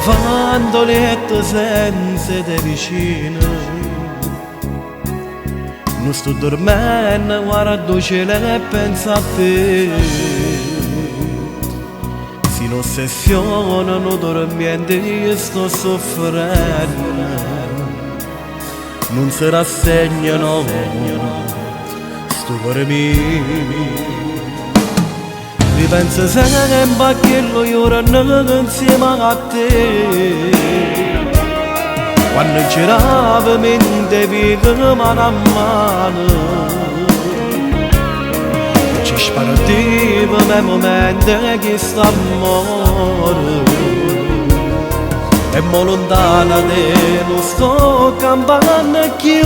fandoletto senza te vicino. Non sto dormendo, guardo il cielo e penso a te. Se non ossessiona, non dormiente, io sto soffrendo. Non si rassegnano, sto cuore mio. Ripenso sempre a quello giorno insieme a te. Quando giravamo in te vita mano a mano, ci spartivamo nei momenti che sta amore. E mo lontana te non sto campando più.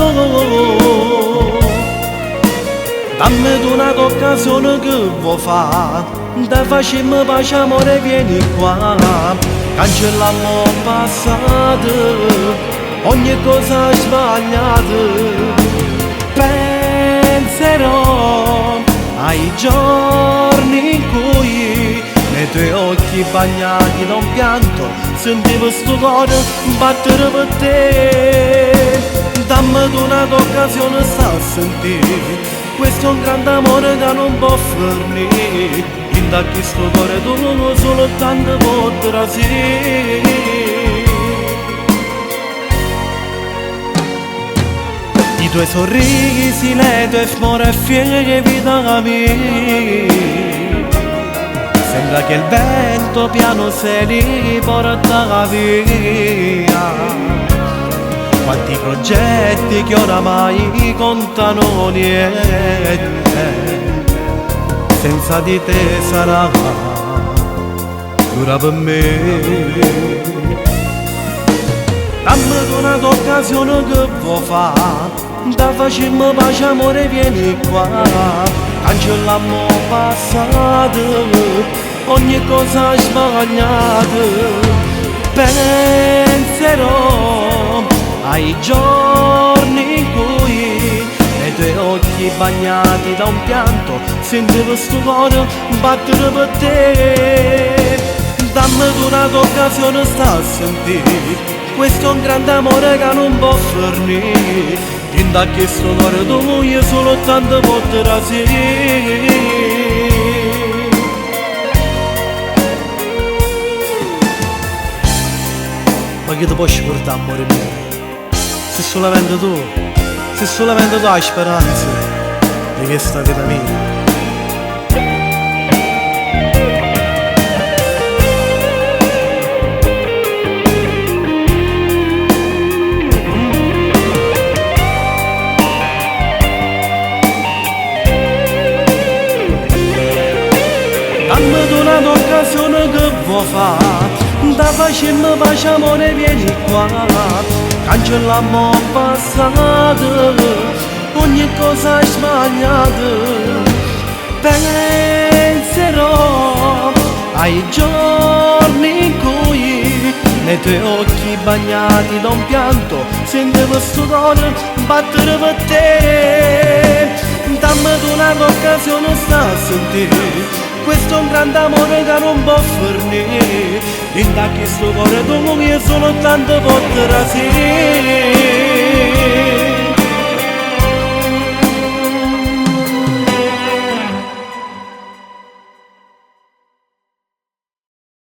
Dammi un'occasione che vuoi fare, da facciamo pace amore vieni qua. Cancelliamo il passato, ogni cosa sbagliata. Penserò ai giorni in cui nei tuoi occhi bagnati da un pianto sentivo sto cuore battere per te. Dammi un'occasione sta a sentire, questo è un grande amore che non può fornire. Da questo cuore tu solo tante volte sì. I tuoi sorrisi, le tue smore fiere vita mia. Sembra che il vento piano se li porta via. Quanti progetti che oramai contano niente, senza di te sarà dura per me. Dammi un'occasione che vuoi fare, da facciamo pace amore vieni qua. Cancelliamo il passato, ogni cosa sbagliata. Penserò ai giorni in cui nei tuoi occhi bagnati da un pianto sentivo sto cuore battere per te. Dammi un'occasione sta a sentire, questo è un grande amore che non può fornire. In da questo cuore tu io solo tante volte sì. Ma che ti posso portare amore mio? Se solamente tu hai speranza di questa vita mia. Dammi un'occasione che vuoi fare, da facciamo pace amore vieni qua. Cancelliamo il passato, ogni cosa sbagliata. Penserò ai giorni in cui nei tuoi occhi bagnati da un pianto sentivo sto cuore battere per te. Dammi un'occasione sta a sentire, questo è un grande amore che non può fornire. In da questo cuore tu io sono tante volte sì.